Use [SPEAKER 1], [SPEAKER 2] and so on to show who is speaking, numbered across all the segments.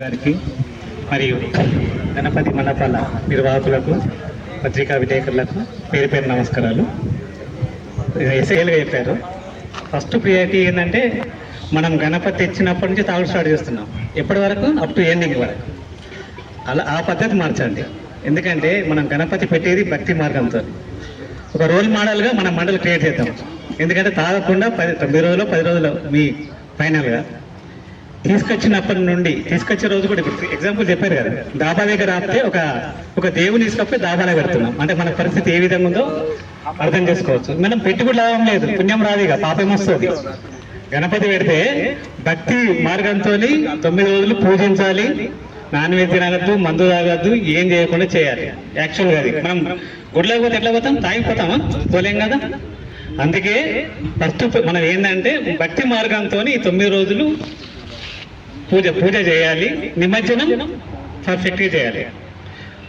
[SPEAKER 1] గారికి మరియు గణపతి మండపాల నిర్వాహకులకు పత్రికా విలేకరులకు పేరు పేరు నమస్కారాలు. ఎస్ఐలుగా చెప్పారు. ఫస్ట్ ప్రియారిటీ ఏంటంటే మనం గణపతి తెచ్చినప్పటి నుంచి తాగుడు స్టార్ట్ చేస్తున్నాం. ఎప్పటి వరకు? అప్ టు ఎండింగ్ వరకు. అలా ఆ పద్ధతి మార్చండి. ఎందుకంటే మనం గణపతి పెట్టేది భక్తి మార్గంతో. ఒక రోల్ మోడల్గా మనం మండలి క్రియేట్ చేద్దాం. ఎందుకంటే తాగకుండా 9 రోజులు 10 రోజులు మీ ఫైనల్గా తీసుకొచ్చినప్పటి నుండి తీసుకొచ్చే రోజు కూడా ఎగ్జాంపుల్ చెప్పారు కదా, దాబా దగ్గర ఆపితే ఒక దేవుని తీసుకపోయి దాబాలో పెడుతున్నాం అంటే మన పరిస్థితి ఏ విధంగా ఉందో అర్థం చేసుకోవచ్చు. మనం పెట్టి కూడా లాభం లేదు, పుణ్యం రాదుగా, పాపం వస్తుంది. గణపతి పెడితే భక్తి మార్గంతో 9 రోజులు పూజించాలి. నాన్ వెజ్ తినగద్దు, మందు తాగద్దు, ఏం చేయకుండా చేయాలి. యాక్చువల్గా అది మనం గుడిలోకి పోతే ఎట్లా పోతాం? తాగిపోతామా? పోలేం కదా. అందుకే ఫస్ట్ మనం ఏంటంటే భక్తి మార్గంతో 9 రోజులు పూజ చేయాలి. నిమజ్జనం పర్ఫెక్ట్గా చేయాలి.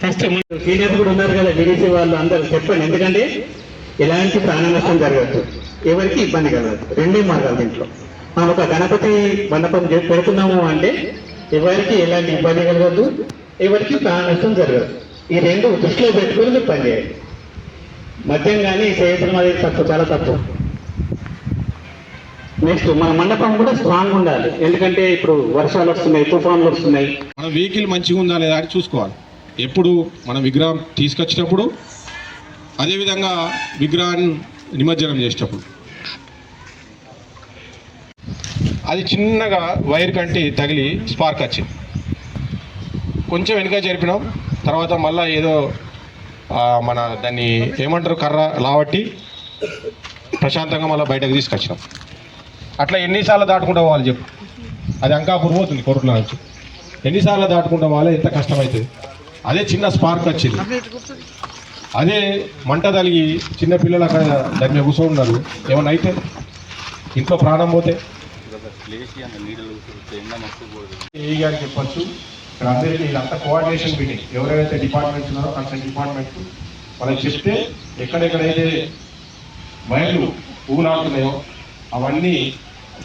[SPEAKER 1] ఫస్ట్ మన సీనియర్స్ కూడా ఉన్నారు కదా, డిడిసి వాళ్ళు అందరూ చెప్పండి. ఎందుకంటే ఎలాంటి ప్రాణ నష్టం జరగదు, ఎవరికి ఇబ్బంది కలగదు. రెండే మార్గాలు దీంట్లో. మనం ఒక గణపతి మండపం పెడుతున్నాము అంటే ఎవరికి ఎలాంటి ఇబ్బంది కలగదు, ఎవరికి ప్రాణ నష్టం జరగదు. ఈ రెండు దృష్టిలో పెట్టుకుని మీరు పనిచేయాలి. మద్యం కానీ చేయడం అది తప్పు, చాలా తప్పు. నెక్స్ట్ మన మండపం కూడా స్ట్రాంగ్ ఉండాలి. ఎందుకంటే ఇప్పుడు వర్షాలు వస్తున్నాయి, తుఫాన్లు వస్తున్నాయి.
[SPEAKER 2] మన వెహికల్ మంచిగా ఉందా లేదా అని చూసుకోవాలి. ఎప్పుడు మనం విగ్రహం తీసుకొచ్చినప్పుడు, అదేవిధంగా విగ్రహాన్ని నిమజ్జనం చేసేటప్పుడు అది చిన్నగా వైర్ కంటి తగిలి స్పార్క్ వచ్చింది. కొంచెం వెనుక జరిపినాం. తర్వాత మళ్ళీ ఏదో మన దాన్ని ఏమంటారు, కర్ర లావట్టి ప్రశాంతంగా మళ్ళీ బయటకు తీసుకొచ్చినాం. అట్లా ఎన్నిసార్లు దాటుకుంటా పోవాలి చెప్పు? అది అంకాపూర్ పోతుంది కొరుట్ల నుంచి. ఎన్నిసార్లు దాటుకుంటా పోవాలి? ఎంత కష్టమవుతుంది. అదే చిన్న స్పార్క్ వచ్చింది, అదే మంట తలిగి చిన్న పిల్లలు అక్కడ దాని మీద కూర్చొని ఉన్నారు. ఏమన్నా అయితే ఇంట్లో ప్రాణం పోతే ఏ గారికి చెప్పచ్చు. ఇక్కడ అందరికీ ఇదంతా కోఆర్డినేషన్ మీటింగ్. ఎవరైతే డిపార్ట్మెంట్స్ ఉన్నారో కన్సర్న్ డిపార్ట్మెంట్ వాళ్ళకి చెప్తే ఎక్కడెక్కడైతే వైర్లు ఊగులాడుతున్నాయో అవన్నీ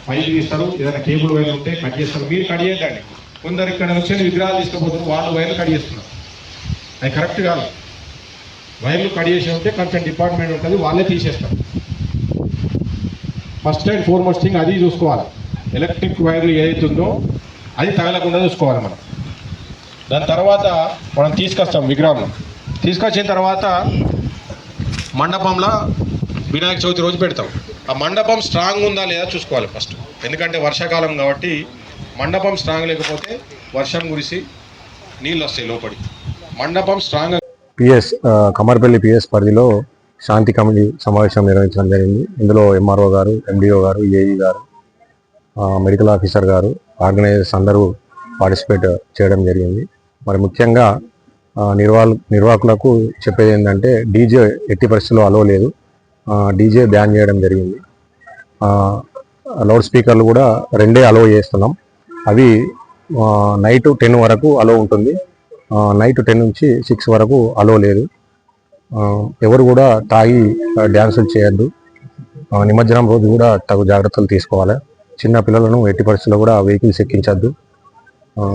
[SPEAKER 2] పైకి తీస్తారు. ఏదైనా కేబుల్ వైర్లు ఉంటే కట్ చేస్తారు. మీరు కట్ చేయకండి. కొందరు ఇక్కడ వచ్చి విగ్రహాలు తీసుకుపోతున్నారు, వాళ్ళు వైర్లు కట్ చేస్తున్నారు. అది కరెక్ట్ కాదు. వైర్లు కట్ చేసి ఉంటే కన్సర్న్ డిపార్ట్మెంట్ ఉంటుంది, వాళ్ళే తీసేస్తారు. ఫస్ట్ అండ్ ఫార్మోస్ట్ థింగ్ అది చూసుకోవాలి. ఎలక్ట్రిక్ వైర్లు ఏదైతుందో అది తగలకుండా చూసుకోవాలి మనం. దాని తర్వాత మనం తీసుకొస్తాం విగ్రహం. తీసుకొచ్చిన తర్వాత మండపంలో వినాయక చవితి రోజు పెడతాం. ఆ మండపం స్ట్రాంగ్ ఉందా లేదా చూసుకోవాలి ఫస్ట్. ఎందుకంటే వర్షాకాలం కాబట్టి మండపం స్ట్రాంగ్ లేకపోతే వర్షం కురిసి నీళ్ళు వస్తాయి లోపలికి. మండపం స్ట్రాంగ్.
[SPEAKER 3] కమర్పల్లి పిఎస్ పరిధిలో శాంతి కమిటీ సమావేశం నిర్వహించడం జరిగింది. ఇందులో ఎంఆర్ఓ గారు, ఎండిఓ గారు, ఏఈ గారు, మెడికల్ ఆఫీసర్ గారు, ఆర్గనైజర్స్ అందరూ పార్టిసిపేట్ చేయడం జరిగింది. మరి ముఖ్యంగా నిర్వాహకులకు చెప్పేది ఏంటంటే డీజే ఎట్టి పరిస్థితుల్లో అలో లేదు. డీజే బ్యాన్ చేయడం జరిగింది. లౌడ్ స్పీకర్లు కూడా 2 అలో చేస్తున్నాం. అవి నైట్ 10 వరకు అలో ఉంటుంది. నైట్ 10 నుంచి 6 వరకు అలో లేదు. ఎవరు కూడా తాగి డ్యాన్సులు చేయొద్దు. నిమజ్జనం రోజు కూడా తగు జాగ్రత్తలు తీసుకోవాలి. చిన్న పిల్లలను ఎట్టి పరిస్థితుల్లో కూడా వెహికల్స్ ఎక్కించద్దు.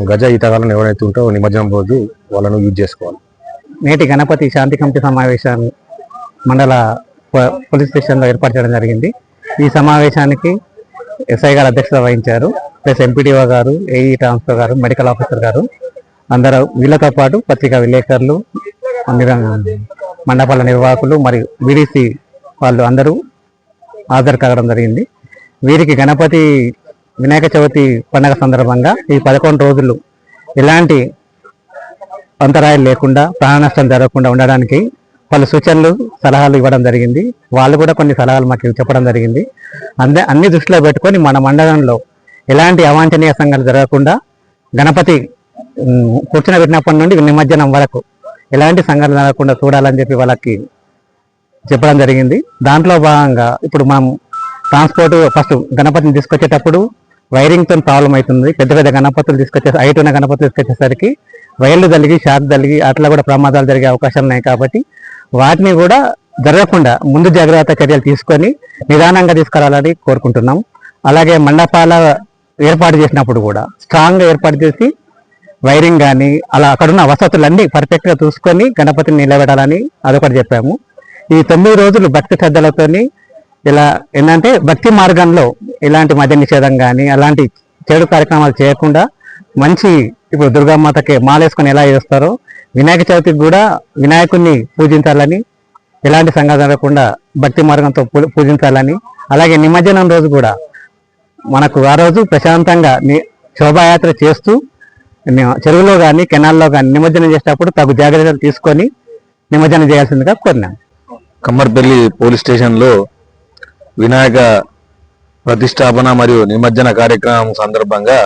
[SPEAKER 3] గజ ఈతగాలను ఎవరైతే ఉంటారో నిమజ్జనం రోజు వాళ్ళను యూజ్ చేసుకోవాలి.
[SPEAKER 4] నేటి గణపతి శాంతి కమిటీ సమావేశాన్ని మండల పోలీస్ స్టేషన్లో ఏర్పాటు చేయడం జరిగింది. ఈ సమావేశానికి ఎస్ఐ గారు అధ్యక్షత వహించారు. ప్లస్ ఎంపీడీఓ గారు, ఏఈ ట్రాన్స్ఫర్ గారు, మెడికల్ ఆఫీసర్ గారు, అందరూ వీళ్ళతో పాటు పత్రికా విలేకరులు, మండపాల నిర్వాహకులు మరియు బీడీసీ వాళ్ళు అందరూ హాజరు కావడం జరిగింది. వీరికి గణపతి వినాయక చవితి పండుగ సందర్భంగా ఈ 11 రోజులు ఎలాంటి అంతరాయాలు లేకుండా, ప్రాణ నష్టం జరగకుండా ఉండడానికి పలు సూచనలు, సలహాలు ఇవ్వడం జరిగింది. వాళ్ళు కూడా కొన్ని సలహాలు మాకు చెప్పడం జరిగింది. అన్ని దృష్టిలో పెట్టుకొని మన మండలంలో ఎలాంటి అవాంఛనీయ సంఘటనలు జరగకుండా, గణపతి కూర్చునబెట్టినప్పటి నుండి నిమజ్జనం వరకు ఎలాంటి సంఘటన జరగకుండా చూడాలని చెప్పి వాళ్ళకి చెప్పడం జరిగింది. దాంట్లో భాగంగా ఇప్పుడు మనం ట్రాన్స్పోర్ట్ ఫస్ట్ గణపతిని తీసుకొచ్చేటప్పుడు వైరింగ్తో ప్రాబ్లం అవుతుంది. పెద్ద పెద్ద గణపతులు హైట్ ఉన్న గణపతులు తీసుకొచ్చేసరికి వైర్లు తగిలి, షాక్ తగిలి అట్లా కూడా ప్రమాదాలు జరిగే అవకాశాలు ఉన్నాయి. కాబట్టి వాటిని కూడా జరగకుండా ముందు జాగ్రత్త చర్యలు తీసుకొని నిదానంగా తీసుకురావాలని కోరుకుంటున్నాం. అలాగే మండపాల ఏర్పాటు చేసినప్పుడు కూడా స్ట్రాంగ్గా ఏర్పాటు చేసి వైరింగ్ కానీ అలా అక్కడున్న వసతులన్నీ పర్ఫెక్ట్గా చూసుకొని గణపతిని నిలబెట్టాలని అదొకటి చెప్పాము. ఈ 9 రోజులు భక్తి శ్రద్ధలతోని ఇలా ఏంటంటే భక్తి మార్గంలో ఇలాంటి మద్య నిషేధం కానీ అలాంటి చెడు కార్యక్రమాలు చేయకుండా మంచి ఇప్పుడు దుర్గామాతకి మాలేసుకొని ఎలా చేస్తారో వినాయక చవితికి కూడా వినాయకుడిని పూజించాలని, ఎలాంటి సంఘటన జరగకుండా భక్తి మార్గంతో పూజించాలని, అలాగే నిమజ్జనం రోజు కూడా మనకు ఆ రోజు ప్రశాంతంగా శోభాయాత్ర చేస్తూ చెరువులో కానీ కెనాల్లో కానీ నిమజ్జనం చేసేటప్పుడు తగు జాగ్రత్తలు తీసుకొని నిమజ్జనం చేయాల్సిందిగా కోరినాం.
[SPEAKER 3] కమ్మర్పల్లి పోలీస్ స్టేషన్లో వినాయక ప్రతిష్టాపన మరియు నిమజ్జన కార్యక్రమం సందర్భంగా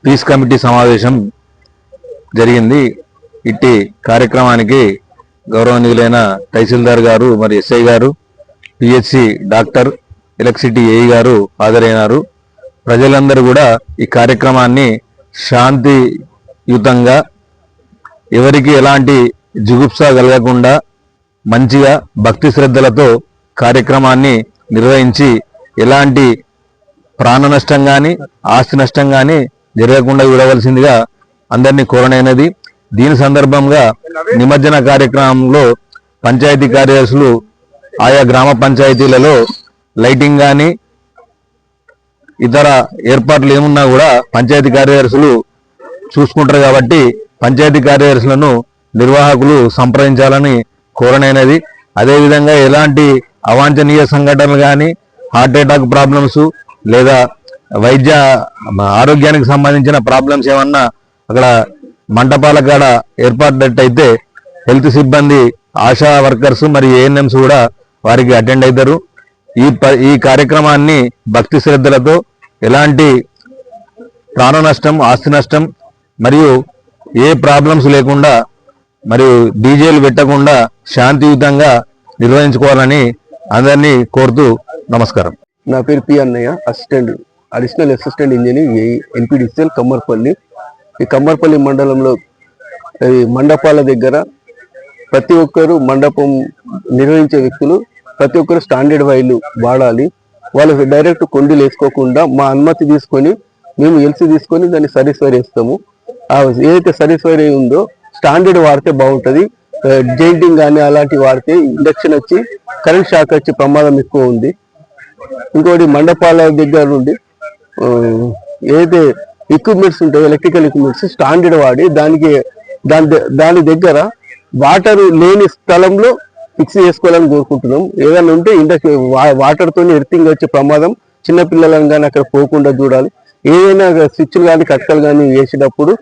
[SPEAKER 3] పీస్ కమిటీ సమావేశం జరిగింది. ఇట్టి కార్యక్రమానికి గౌరవనీయులైన తహసీల్దార్ గారు మరి ఎస్ఐ గారు, పిహెచ్సి డాక్టర్, ఎలక్ట్రిసిటీ ఏఈ గారు హాజరైనారు. ప్రజలందరూ కూడా ఈ కార్యక్రమాన్ని శాంతియుతంగా, ఎవరికి ఎలాంటి జుగుప్స కలగకుండా మంచిగా భక్తి శ్రద్ధలతో కార్యక్రమాన్ని నిర్వహించి ఎలాంటి ప్రాణ నష్టం కానీ ఆస్తి నష్టం కానీ జరగకుండా చూడవలసిందిగా అందరినీ కోరనైనది. దీని సందర్భంగా నిమజ్జన కార్యక్రమంలో పంచాయతీ కార్యదర్శులు ఆయా గ్రామ పంచాయతీలలో లైటింగ్ కానీ ఇతర ఏర్పాట్లు ఏమున్నా కూడా పంచాయతీ కార్యదర్శులు చూసుకుంటారు కాబట్టి పంచాయతీ కార్యదర్శులను నిర్వాహకులు సంప్రదించాలని కోరనైనది. అదేవిధంగా ఎలాంటి అవాంఛనీయ సంఘటనలు కానీ, హార్ట్ అటాక్ ప్రాబ్లమ్స్ లేదా వైద్య ఆరోగ్యానికి సంబంధించిన ప్రాబ్లమ్స్ ఏమన్నా అక్కడ మంటపాల కాడ ఏర్పడ్డట్టయితే హెల్త్ సిబ్బంది, ఆశా వర్కర్స్ మరియు ఏఎన్ఎంస్ కూడా వారికి అటెండ్ అవుతారు. ఈ కార్యక్రమాన్ని భక్తి శ్రద్ధలతో ఎలాంటి ప్రాణ నష్టం, ఆస్తి నష్టం మరియు ఏ ప్రాబ్లమ్స్ లేకుండా మరియు డీజేలు పెట్టకుండా శాంతియుతంగా నిర్వహించుకోవాలని అందరినీ కోరుతూ నమస్కారం.
[SPEAKER 5] నా పేరు P Annayya, additional assistant engineer NPDCL Kammarpalli. ఈ కమ్మర్పల్లి మండలంలో మండపాల దగ్గర ప్రతి ఒక్కరు మండపం నిర్వహించే వ్యక్తులు ప్రతి ఒక్కరు స్టాండర్డ్ వైర్లు వాడాలి. వాళ్ళు డైరెక్ట్ కొండీలు వేసుకోకుండా మా అనుమతి తీసుకొని మేము ఎల్సీ తీసుకొని దాన్ని సర్వీస్ వైర్ వేస్తాము. ఏదైతే సర్వీస్ వైర్ ఉందో స్టాండర్డ్ వాడితే బాగుంటుంది. జైంటింగ్ కానీ అలాంటివి వాడితే ఇండక్షన్ వచ్చి కరెంట్ షాక్ వచ్చే ప్రమాదం ఎక్కువ ఉంది. ఇంకోటి మండపాల దగ్గర నుండి ఏదైతే ఎక్విప్మెంట్స్ ఉంటాయో ఎలక్ట్రికల్ ఎక్విప్మెంట్స్ స్టాండర్డ్ వాడి దాని దగ్గర వాటర్ లేని స్థలంలో ఫిక్స్ చేసుకోవాలని కోరుకుంటున్నాం. ఏదైనా ఉంటే వాటర్ తోని ఎర్తింగ్ వచ్చే ప్రమాదం చిన్నపిల్లలను కానీ అక్కడ పోకుండా చూడాలి. ఏదైనా స్విచ్లు కానీ కట్కలు కానీ వేసేటప్పుడు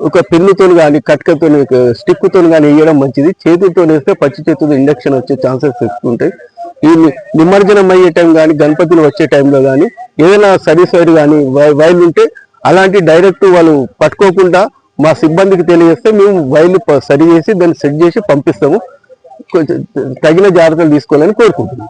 [SPEAKER 5] ఒక పెన్నుతో కానీ కట్కతో స్టిక్తో కానీ వేయడం మంచిది. చేతులతో వేస్తే పచ్చి చేతులతో ఇండక్షన్ వచ్చే ఛాన్సెస్ ఎక్కువ ఉంటాయి. ఈ నిమజ్జనం అయ్యే టైం కానీ గణపతులు వచ్చే టైంలో కానీ ఏదైనా సర్వీస్ వైర్ కానీ వైర్లు ఉంటే అలాంటి డైరెక్ట్ వాళ్ళు పట్టుకోకుండా మా సిబ్బందికి తెలియజేస్తే మేము వైర్లు సరి చేసి దాన్ని సెట్ చేసి పంపిస్తాము. కొంచెం తగిన జాగ్రత్తలు తీసుకోవాలని కోరుకుంటున్నాం.